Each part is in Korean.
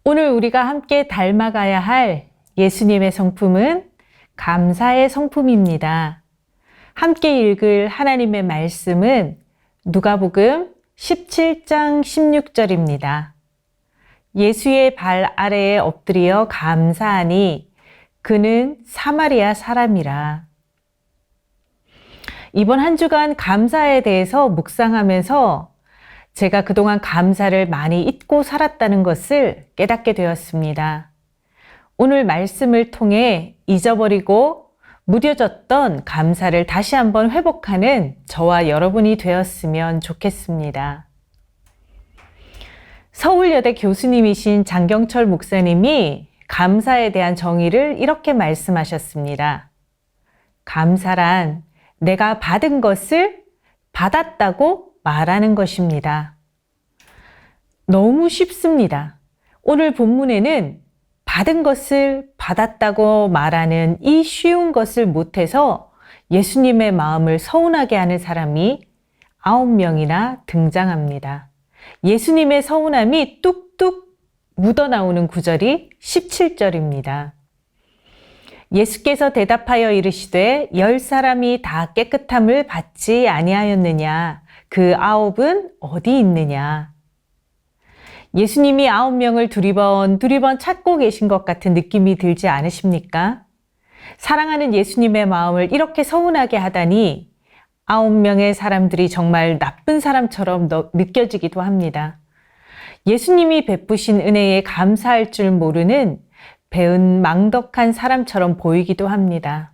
오늘 우리가 함께 닮아가야 할 예수님의 성품은 감사의 성품입니다. 함께 읽을 하나님의 말씀은 누가복음 17장 16절입니다. 예수의 발 아래에 엎드려 감사하니 그는 사마리아 사람이라. 이번 한 주간 감사에 대해서 묵상하면서 제가 그동안 감사를 많이 잊고 살았다는 것을 깨닫게 되었습니다. 오늘 말씀을 통해 잊어버리고 무뎌졌던 감사를 다시 한번 회복하는 저와 여러분이 되었으면 좋겠습니다. 서울여대 교수님이신 장경철 목사님이 감사에 대한 정의를 이렇게 말씀하셨습니다. 감사란 내가 받은 것을 받았다고 말하는 것입니다. 너무 쉽습니다. 오늘 본문에는 받은 것을 받았다고 말하는 이 쉬운 것을 못해서 예수님의 마음을 서운하게 하는 사람이 9명이나 등장합니다. 예수님의 서운함이 뚝뚝 묻어나오는 구절이 17절입니다. 예수께서 대답하여 이르시되 10사람이 다 깨끗함을 받지 아니하였느냐? 그 9은 어디 있느냐? 예수님이 9명을 두리번 찾고 계신 것 같은 느낌이 들지 않으십니까? 사랑하는 예수님의 마음을 이렇게 서운하게 하다니 9명의 사람들이 정말 나쁜 사람처럼 느껴지기도 합니다. 예수님이 베푸신 은혜에 감사할 줄 모르는 배은 망덕한 사람처럼 보이기도 합니다.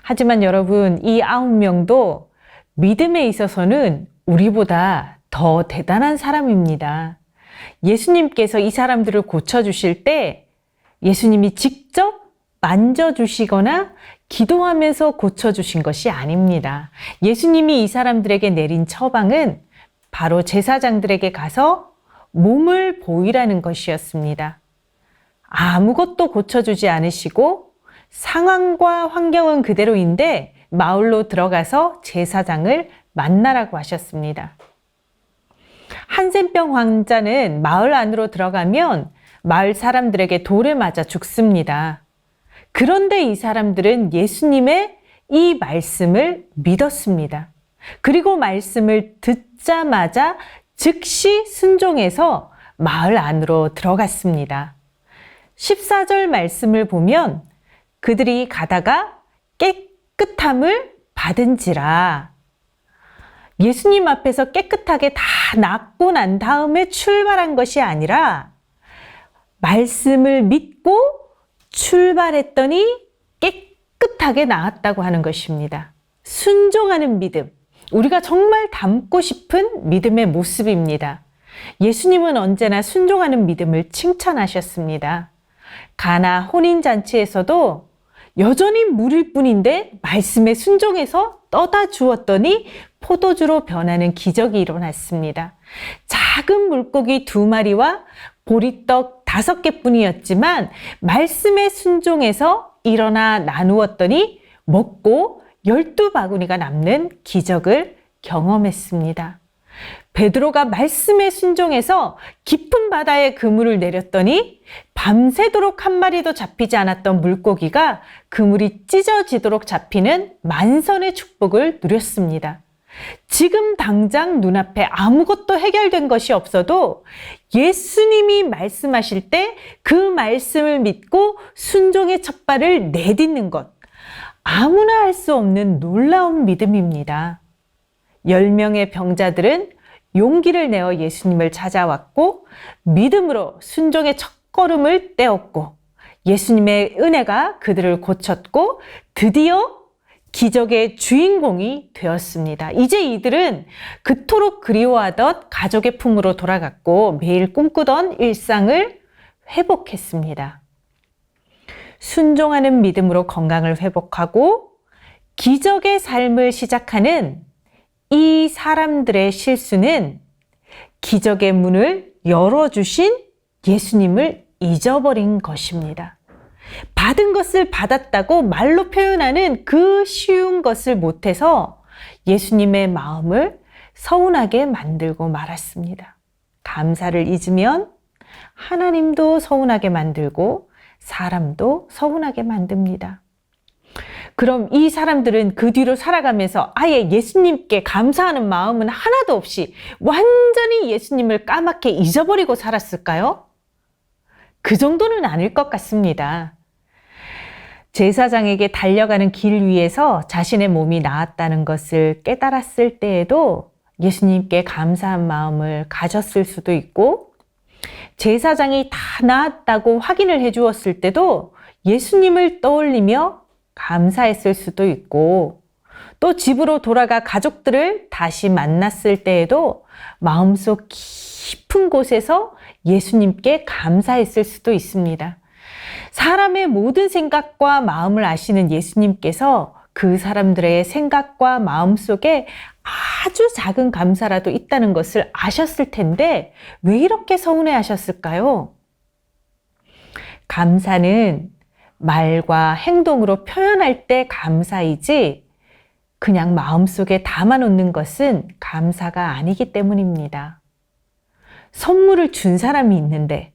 하지만 여러분, 이 9명도 믿음에 있어서는 우리보다 더 대단한 사람입니다. 예수님께서 이 사람들을 고쳐주실 때 예수님이 직접 만져주시거나 기도하면서 고쳐주신 것이 아닙니다. 예수님이 이 사람들에게 내린 처방은 바로 제사장들에게 가서 몸을 보이라는 것이었습니다. 아무것도 고쳐주지 않으시고 상황과 환경은 그대로인데 마을로 들어가서 제사장을 만나라고 하셨습니다. 한센병 환자는 마을 안으로 들어가면 마을 사람들에게 돌에 맞아 죽습니다. 그런데 이 사람들은 예수님의 이 말씀을 믿었습니다. 그리고 말씀을 듣자마자 즉시 순종해서 마을 안으로 들어갔습니다. 14절 말씀을 보면 그들이 가다가 깨끗함을 받은지라. 예수님 앞에서 깨끗하게 다 낫고 난 다음에 출발한 것이 아니라 말씀을 믿고 출발했더니 깨끗하게 나았다고 하는 것입니다. 순종하는 믿음, 우리가 정말 닮고 싶은 믿음의 모습입니다. 예수님은 언제나 순종하는 믿음을 칭찬하셨습니다. 가나 혼인잔치에서도 여전히 물일 뿐인데 말씀에 순종해서 떠다 주었더니 포도주로 변하는 기적이 일어났습니다. 작은 물고기 2마리와 보리떡 5개뿐이었지만 말씀에 순종해서 일어나 나누었더니 먹고 12바구니가 남는 기적을 경험했습니다. 베드로가 말씀에 순종해서 깊은 바다에 그물을 내렸더니 밤새도록 한 마리도 잡히지 않았던 물고기가 그물이 찢어지도록 잡히는 만선의 축복을 누렸습니다. 지금 당장 눈앞에 아무것도 해결된 것이 없어도 예수님이 말씀하실 때 그 말씀을 믿고 순종의 첫 발을 내딛는 것, 아무나 할 수 없는 놀라운 믿음입니다. 10명의 병자들은 용기를 내어 예수님을 찾아왔고 믿음으로 순종의 첫걸음을 떼었고 예수님의 은혜가 그들을 고쳤고 드디어 기적의 주인공이 되었습니다. 이제 이들은 그토록 그리워하던 가족의 품으로 돌아갔고 매일 꿈꾸던 일상을 회복했습니다. 순종하는 믿음으로 건강을 회복하고 기적의 삶을 시작하는 이 사람들의 실수는 기적의 문을 열어주신 예수님을 잊어버린 것입니다. 받은 것을 받았다고 말로 표현하는 그 쉬운 것을 못해서 예수님의 마음을 서운하게 만들고 말았습니다. 감사를 잊으면 하나님도 서운하게 만들고 사람도 서운하게 만듭니다. 그럼 이 사람들은 그 뒤로 살아가면서 아예 예수님께 감사하는 마음은 하나도 없이 완전히 예수님을 까맣게 잊어버리고 살았을까요? 그 정도는 아닐 것 같습니다. 제사장에게 달려가는 길 위에서 자신의 몸이 나았다는 것을 깨달았을 때에도 예수님께 감사한 마음을 가졌을 수도 있고, 제사장이 다 나았다고 확인을 해 주었을 때도 예수님을 떠올리며 감사했을 수도 있고, 또 집으로 돌아가 가족들을 다시 만났을 때에도 마음속 깊은 곳에서 예수님께 감사했을 수도 있습니다. 사람의 모든 생각과 마음을 아시는 예수님께서 그 사람들의 생각과 마음 속에 아주 작은 감사라도 있다는 것을 아셨을 텐데 왜 이렇게 서운해 하셨을까요? 감사는 말과 행동으로 표현할 때 감사이지 그냥 마음속에 담아놓는 것은 감사가 아니기 때문입니다. 선물을 준 사람이 있는데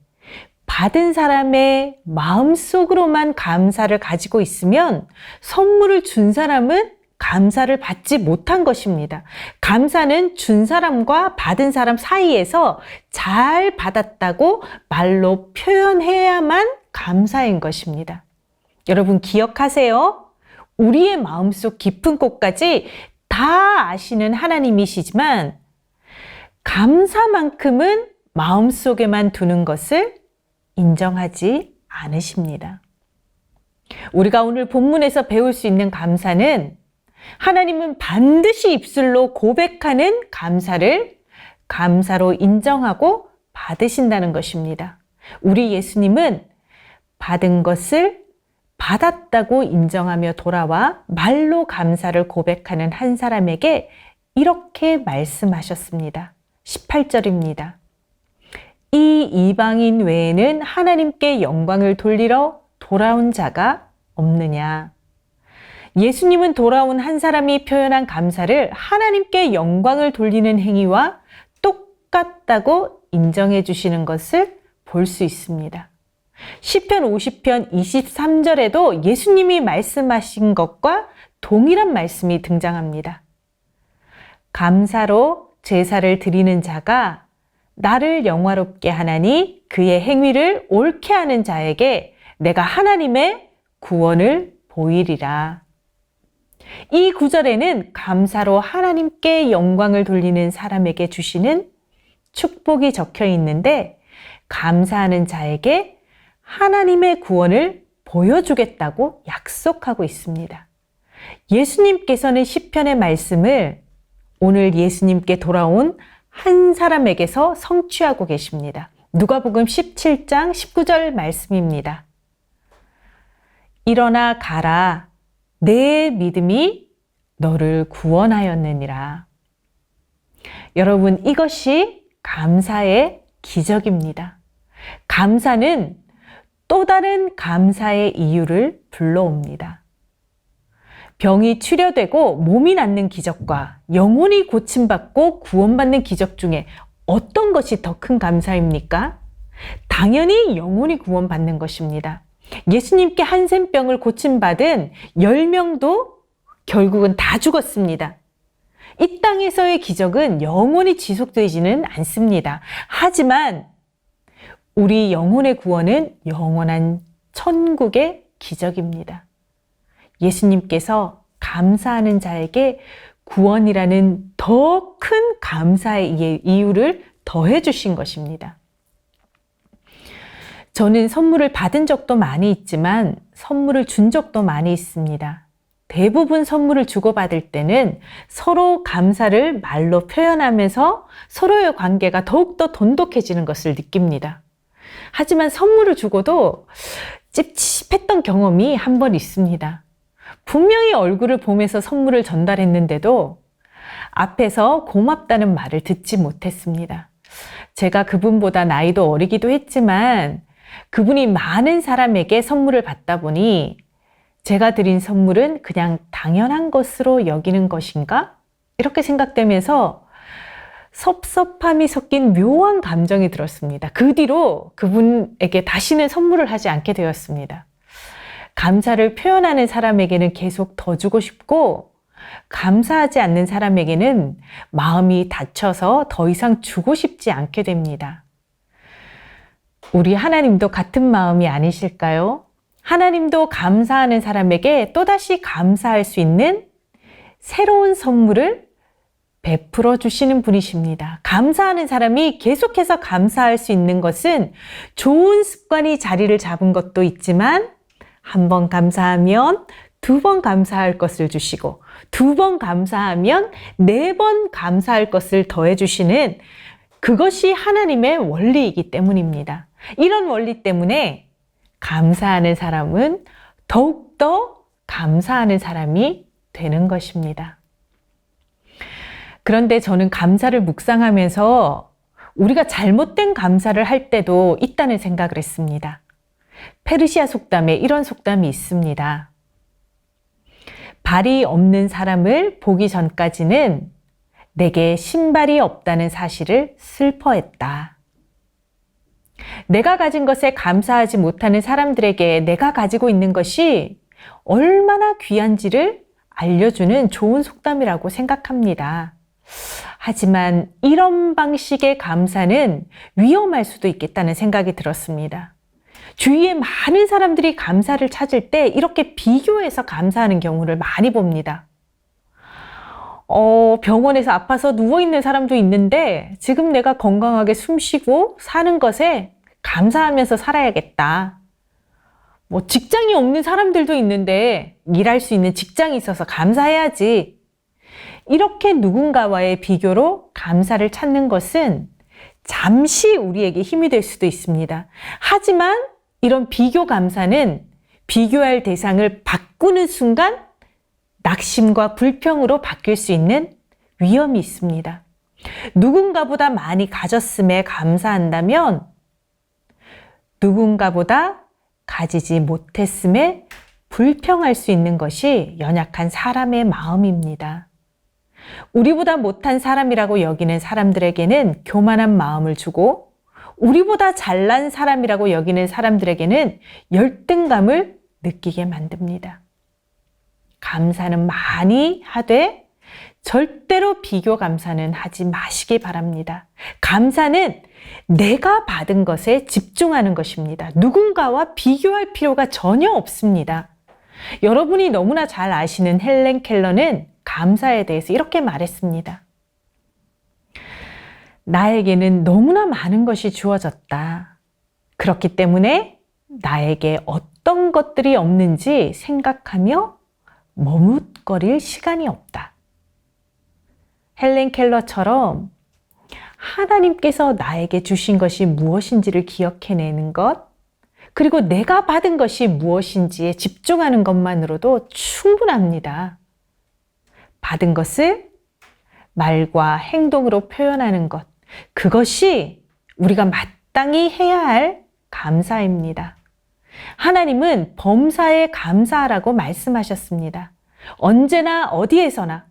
받은 사람의 마음속으로만 감사를 가지고 있으면 선물을 준 사람은 감사를 받지 못한 것입니다. 감사는 준 사람과 받은 사람 사이에서 잘 받았다고 말로 표현해야만 감사인 것입니다. 여러분 기억하세요. 우리의 마음속 깊은 곳까지 다 아시는 하나님이시지만 감사만큼은 마음속에만 두는 것을 인정하지 않으십니다. 우리가 오늘 본문에서 배울 수 있는 감사는 하나님은 반드시 입술로 고백하는 감사를 감사로 인정하고 받으신다는 것입니다. 우리 예수님은 받은 것을 받았다고 인정하며 돌아와 말로 감사를 고백하는 한 사람에게 이렇게 말씀하셨습니다. 18절입니다. 이 이방인 외에는 하나님께 영광을 돌리러 돌아온 자가 없느냐. 예수님은 돌아온 한 사람이 표현한 감사를 하나님께 영광을 돌리는 행위와 똑같다고 인정해 주시는 것을 볼 수 있습니다. 시편 50편 23절에도 예수님이 말씀하신 것과 동일한 말씀이 등장합니다. 감사로 제사를 드리는 자가 나를 영화롭게 하나니 그의 행위를 옳게 하는 자에게 내가 하나님의 구원을 보이리라. 이 구절에는 감사로 하나님께 영광을 돌리는 사람에게 주시는 축복이 적혀 있는데 감사하는 자에게 하나님의 구원을 보여주겠다고 약속하고 있습니다. 예수님께서는 시편의 말씀을 오늘 예수님께 돌아온 한 사람에게서 성취하고 계십니다. 누가복음 17장 19절 말씀입니다. 일어나 가라. 내 믿음이 너를 구원하였느니라. 여러분, 이것이 감사의 기적입니다. 감사는 또 다른 감사의 이유를 불러옵니다. 병이 치료되고 몸이 낫는 기적과 영혼이 고침받고 구원받는 기적 중에 어떤 것이 더 큰 감사입니까? 당연히 영혼이 구원받는 것입니다. 예수님께 한센병을 고침받은 10명도 결국은 다 죽었습니다. 이 땅에서의 기적은 영원히 지속되지는 않습니다. 하지만 우리 영혼의 구원은 영원한 천국의 기적입니다. 예수님께서 감사하는 자에게 구원이라는 더 큰 감사의 이유를 더해 주신 것입니다. 저는 선물을 받은 적도 많이 있지만 선물을 준 적도 많이 있습니다. 대부분 선물을 주고받을 때는 서로 감사를 말로 표현하면서 서로의 관계가 더욱더 돈독해지는 것을 느낍니다. 하지만 선물을 주고도 찝찝했던 경험이 한 번 있습니다. 분명히 얼굴을 보면서 선물을 전달했는데도 앞에서 고맙다는 말을 듣지 못했습니다. 제가 그분보다 나이도 어리기도 했지만 그분이 많은 사람에게 선물을 받다 보니 제가 드린 선물은 그냥 당연한 것으로 여기는 것인가? 이렇게 생각되면서 섭섭함이 섞인 묘한 감정이 들었습니다. 그 뒤로 그분에게 다시는 선물을 하지 않게 되었습니다. 감사를 표현하는 사람에게는 계속 더 주고 싶고, 감사하지 않는 사람에게는 마음이 다쳐서 더 이상 주고 싶지 않게 됩니다. 우리 하나님도 같은 마음이 아니실까요? 하나님도 감사하는 사람에게 또다시 감사할 수 있는 새로운 선물을 베풀어 주시는 분이십니다. 감사하는 사람이 계속해서 감사할 수 있는 것은 좋은 습관이 자리를 잡은 것도 있지만, 한 번 감사하면 2번 감사할 것을 주시고, 2번 감사하면 4번 감사할 것을 더해 주시는, 그것이 하나님의 원리이기 때문입니다. 이런 원리 때문에 감사하는 사람은 더욱더 감사하는 사람이 되는 것입니다. 그런데 저는 감사를 묵상하면서 우리가 잘못된 감사를 할 때도 있다는 생각을 했습니다. 페르시아 속담에 이런 속담이 있습니다. 발이 없는 사람을 보기 전까지는 내게 신발이 없다는 사실을 슬퍼했다. 내가 가진 것에 감사하지 못하는 사람들에게 내가 가지고 있는 것이 얼마나 귀한지를 알려주는 좋은 속담이라고 생각합니다. 하지만 이런 방식의 감사는 위험할 수도 있겠다는 생각이 들었습니다. 주위에 많은 사람들이 감사를 찾을 때 이렇게 비교해서 감사하는 경우를 많이 봅니다. 병원에서 아파서 누워있는 사람도 있는데 지금 내가 건강하게 숨쉬고 사는 것에 감사하면서 살아야겠다. 직장이 없는 사람들도 있는데 일할 수 있는 직장이 있어서 감사해야지. 이렇게 누군가와의 비교로 감사를 찾는 것은 잠시 우리에게 힘이 될 수도 있습니다. 하지만 이런 비교 감사는 비교할 대상을 바꾸는 순간 낙심과 불평으로 바뀔 수 있는 위험이 있습니다. 누군가보다 많이 가졌음에 감사한다면 누군가보다 가지지 못했음에 불평할 수 있는 것이 연약한 사람의 마음입니다. 우리보다 못한 사람이라고 여기는 사람들에게는 교만한 마음을 주고, 우리보다 잘난 사람이라고 여기는 사람들에게는 열등감을 느끼게 만듭니다. 감사는 많이 하되 절대로 비교 감사는 하지 마시기 바랍니다. 감사는 내가 받은 것에 집중하는 것입니다. 누군가와 비교할 필요가 전혀 없습니다. 여러분이 너무나 잘 아시는 헬렌 켈러는 감사에 대해서 이렇게 말했습니다. 나에게는 너무나 많은 것이 주어졌다. 그렇기 때문에 나에게 어떤 것들이 없는지 생각하며 머뭇거릴 시간이 없다. 헬렌 켈러처럼 하나님께서 나에게 주신 것이 무엇인지를 기억해내는 것, 그리고 내가 받은 것이 무엇인지에 집중하는 것만으로도 충분합니다. 받은 것을 말과 행동으로 표현하는 것, 그것이 우리가 마땅히 해야 할 감사입니다. 하나님은 범사에 감사하라고 말씀하셨습니다. 언제나 어디에서나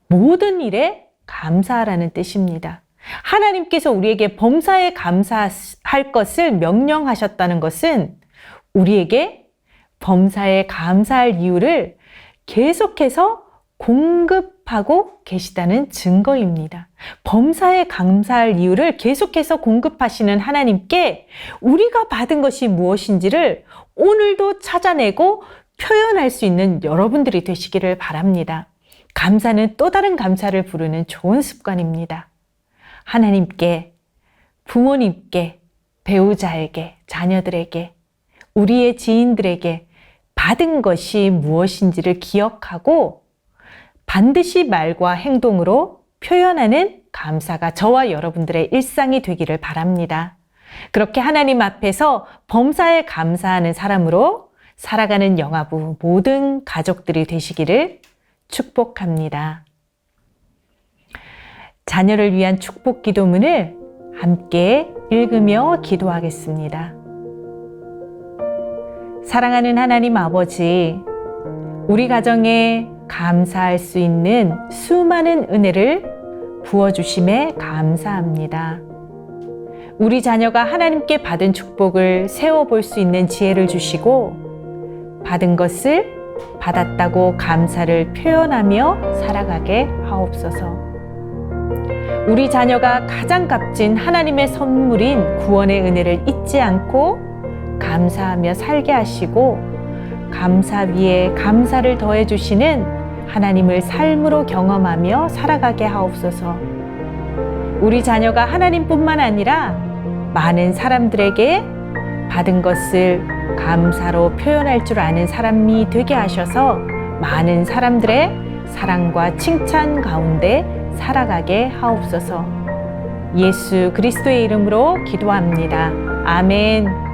모든 일에 감사하라는 뜻입니다. 하나님께서 우리에게 범사에 감사할 것을 명령하셨다는 것은 우리에게 범사에 감사할 이유를 계속해서 공급하고 계시다는 증거입니다. 범사에 감사할 이유를 계속해서 공급하시는 하나님께 우리가 받은 것이 무엇인지를 오늘도 찾아내고 표현할 수 있는 여러분들이 되시기를 바랍니다. 감사는 또 다른 감사를 부르는 좋은 습관입니다. 하나님께, 부모님께, 배우자에게, 자녀들에게, 우리의 지인들에게 받은 것이 무엇인지를 기억하고 반드시 말과 행동으로 표현하는 감사가 저와 여러분들의 일상이 되기를 바랍니다. 그렇게 하나님 앞에서 범사에 감사하는 사람으로 살아가는 영아부 모든 가족들이 되시기를 축복합니다. 자녀를 위한 축복 기도문을 함께 읽으며 기도하겠습니다. 사랑하는 하나님 아버지, 우리 가정에 감사할 수 있는 수많은 은혜를 부어주심에 감사합니다. 우리 자녀가 하나님께 받은 축복을 세워볼 수 있는 지혜를 주시고 받은 것을 받았다고 감사를 표현하며 살아가게 하옵소서. 우리 자녀가 가장 값진 하나님의 선물인 구원의 은혜를 잊지 않고 감사하며 살게 하시고 감사 위에 감사를 더해 주시는 하나님을 삶으로 경험하며 살아가게 하옵소서. 우리 자녀가 하나님뿐만 아니라 많은 사람들에게 받은 것을 감사로 표현할 줄 아는 사람이 되게 하셔서 많은 사람들의 사랑과 칭찬 가운데 살아가게 하옵소서. 예수 그리스도의 이름으로 기도합니다. 아멘.